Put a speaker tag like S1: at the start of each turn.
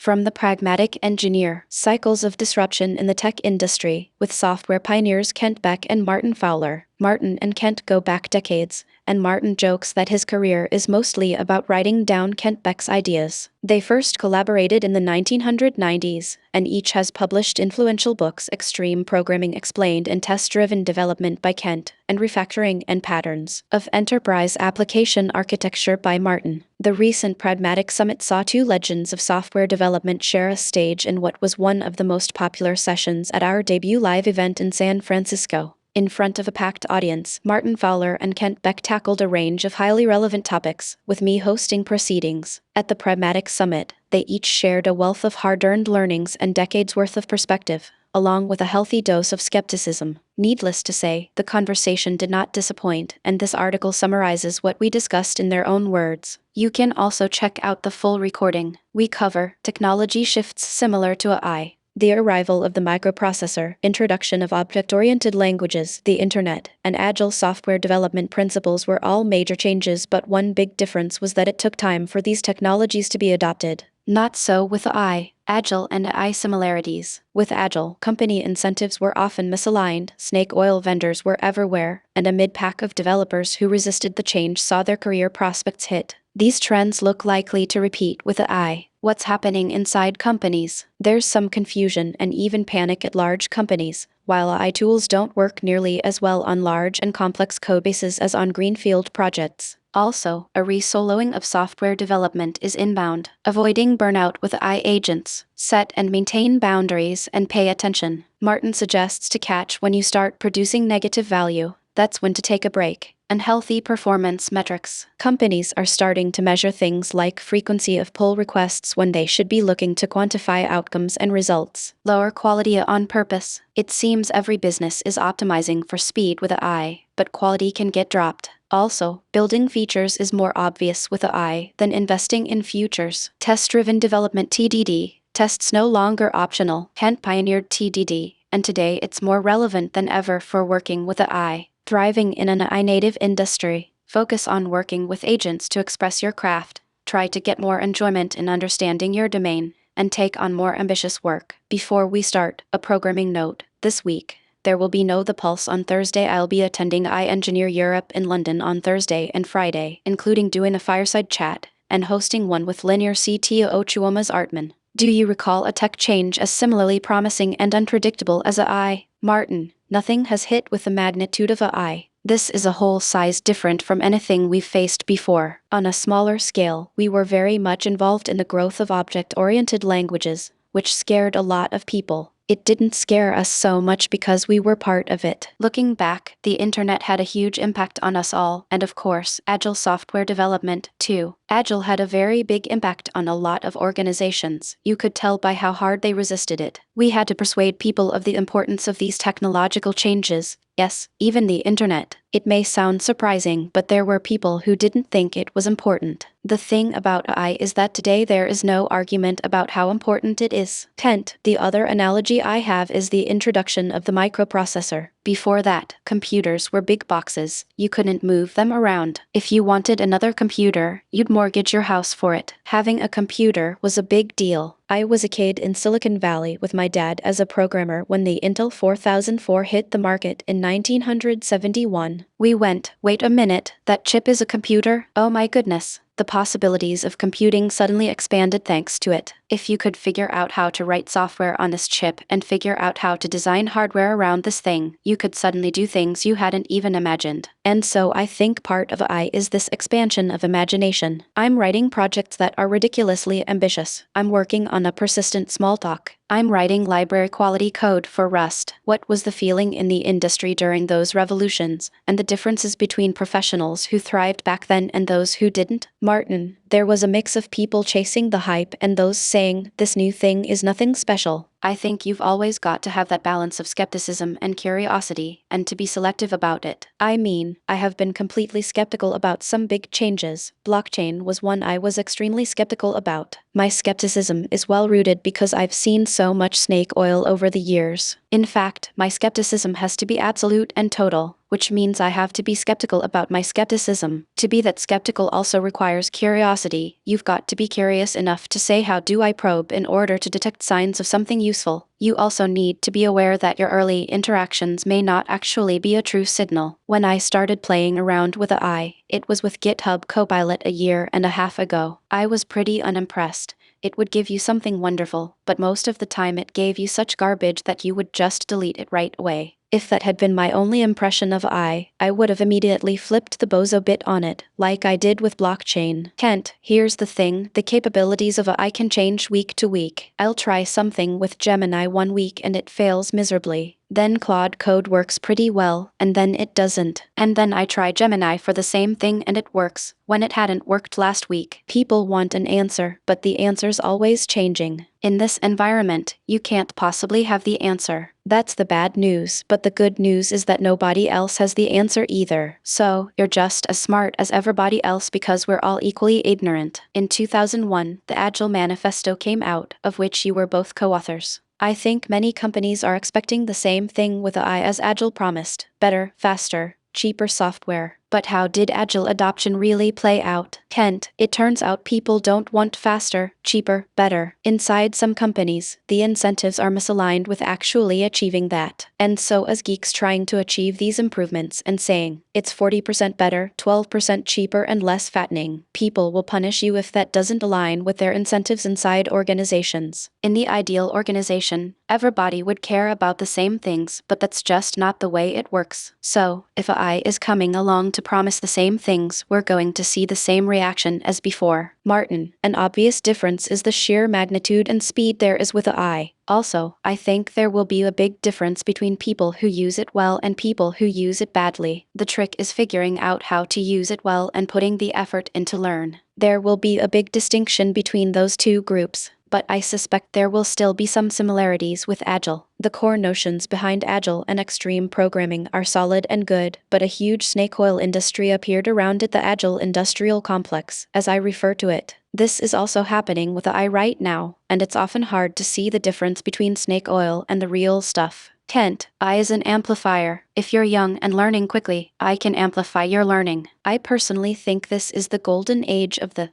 S1: From the pragmatic engineer, cycles of disruption in the tech industry, with software pioneers Kent Beck and Martin Fowler. Martin and Kent go back decades, and Martin jokes that his career is mostly about writing down Kent Beck's ideas. They first collaborated in the 1990s, and each has published influential books: Extreme Programming Explained and Test-Driven Development by Kent, and Refactoring and Patterns of Enterprise Application Architecture by Martin. The recent Pragmatic Summit saw two legends of software development share a stage in what was one of the most popular sessions at our debut live event in San Francisco. In front of a packed audience, Martin Fowler and Kent Beck tackled a range of highly relevant topics, with me hosting proceedings. At the Pragmatic Summit, they each shared a wealth of hard-earned learnings and decades' worth of perspective, along with a healthy dose of skepticism. Needless to say, the conversation did not disappoint, and this article summarizes what we discussed in their own words. You can also check out the full recording. We cover technology shifts similar to AI, the arrival of the microprocessor, introduction of object-oriented languages, the internet, and agile software development principles were all major changes, but one big difference was that it took time for these technologies to be adopted. Not so with AI. Agile and AI similarities. With Agile, company incentives were often misaligned, snake oil vendors were everywhere, and a mid-pack of developers who resisted the change saw their career prospects hit. These trends look likely to repeat with AI. What's happening inside companies? There's some confusion and even panic at large companies. While AI tools don't work nearly as well on large and complex codebases as on greenfield projects. Also, a re-soloing of software development is inbound. Avoiding burnout with AI agents. Set and maintain boundaries and pay attention. Martin suggests to catch when you start producing negative value. That's when to take a break. And healthy performance metrics. Companies are starting to measure things like frequency of pull requests when they should be looking to quantify outcomes and results. Lower quality on purpose. It seems every business is optimizing for speed with AI, but quality can get dropped. Also, building features is more obvious with AI than investing in futures. Test-driven development (TDD). Tests no longer optional. Kent pioneered TDD, and today it's more relevant than ever for working with AI. Thriving in an AI-native industry. Focus on working with agents to express your craft. Try to get more enjoyment in understanding your domain, and take on more ambitious work. Before we start, a programming note. This week, there will be no The Pulse on Thursday. I'll be attending I Engineer Europe in London on Thursday and Friday, including doing a fireside chat, and hosting one with Linear CTO Chuomas Artman. Do you recall a tech change as similarly promising and unpredictable as AI? Martin, nothing has hit with the magnitude of AI. This is a whole size different from anything we've faced before. On a smaller scale, we were very much involved in the growth of object-oriented languages, which scared a lot of people. It didn't scare us so much because we were part of it. Looking back, the internet had a huge impact on us all, and of course, agile software development, too. Agile had a very big impact on a lot of organizations. You could tell by how hard they resisted it. We had to persuade people of the importance of these technological changes. Yes, even the internet. It may sound surprising, but there were people who didn't think it was important. The thing about AI is that today there is no argument about how important it is. Kent, the other analogy I have is the introduction of the microprocessor. Before that, computers were big boxes. You couldn't move them around. If you wanted another computer, you'd mortgage your house for it. Having a computer was a big deal. I was a kid in Silicon Valley with my dad as a programmer when the Intel 4004 hit the market in 1971. We went, wait a minute, that chip is a computer? Oh my goodness. The possibilities of computing suddenly expanded thanks to it. If you could figure out how to write software on this chip and figure out how to design hardware around this thing, you could suddenly do things you hadn't even imagined. And so I think part of AI is this expansion of imagination. I'm writing projects that are ridiculously ambitious. I'm working on a persistent Smalltalk. I'm writing library quality code for Rust. What was the feeling in the industry during those revolutions, and the differences between professionals who thrived back then and those who didn't? Martin, there was a mix of people chasing the hype and those saying, this new thing is nothing special. I think you've always got to have that balance of skepticism and curiosity, and to be selective about it. I mean, I have been completely skeptical about some big changes. Blockchain was one I was extremely skeptical about. My skepticism is well-rooted because I've seen so much snake oil over the years. In fact, my skepticism has to be absolute and total. which means I have to be skeptical about my skepticism. To be that skeptical also requires curiosity. You've got to be curious enough to say, how do I probe in order to detect signs of something useful? You also need to be aware that your early interactions may not actually be a true signal. When I started playing around with AI, it was with GitHub Copilot a year and a half ago. I was pretty unimpressed. It would give you something wonderful, but most of the time it gave you such garbage that you would just delete it right away. If that had been my only impression of AI, I would have immediately flipped the bozo bit on it, like I did with blockchain. Kent, here's the thing, the capabilities of AI can change week to week. I'll try something with Gemini one week and it fails miserably. Then Claude Code works pretty well, and then it doesn't. And then I try Gemini for the same thing and it works, when it hadn't worked last week. People want an answer, but the answer's always changing. In this environment, you can't possibly have the answer. That's the bad news, but the good news is that nobody else has the answer either. So, you're just as smart as everybody else because we're all equally ignorant. In 2001, the Agile Manifesto came out, of which you were both co-authors. I think many companies are expecting the same thing with AI as Agile promised: better, faster, cheaper software. But how did Agile adoption really play out? Kent, it turns out people don't want faster, cheaper, better. Inside some companies, the incentives are misaligned with actually achieving that. And so as geeks trying to achieve these improvements and saying, it's 40% better, 12% cheaper and less fattening, people will punish you if that doesn't align with their incentives inside organizations. In the ideal organization, everybody would care about the same things, but that's just not the way it works. So, if AI is coming along to promise the same things, we're going to see the same reaction as before. Martin, an obvious difference is the sheer magnitude and speed there is with AI. Also, I think there will be a big difference between people who use it well and people who use it badly. The trick is figuring out how to use it well and putting the effort in to learn. There will be a big distinction between those two groups, but I suspect there will still be some similarities with Agile. The core notions behind Agile and extreme programming are solid and good, but a huge snake oil industry appeared around it, the Agile industrial complex, as I refer to it. This is also happening with AI right now, and it's often hard to see the difference between snake oil and the real stuff. Kent, AI is an amplifier. If you're young and learning quickly, AI can amplify your learning. I personally think this is the golden age of the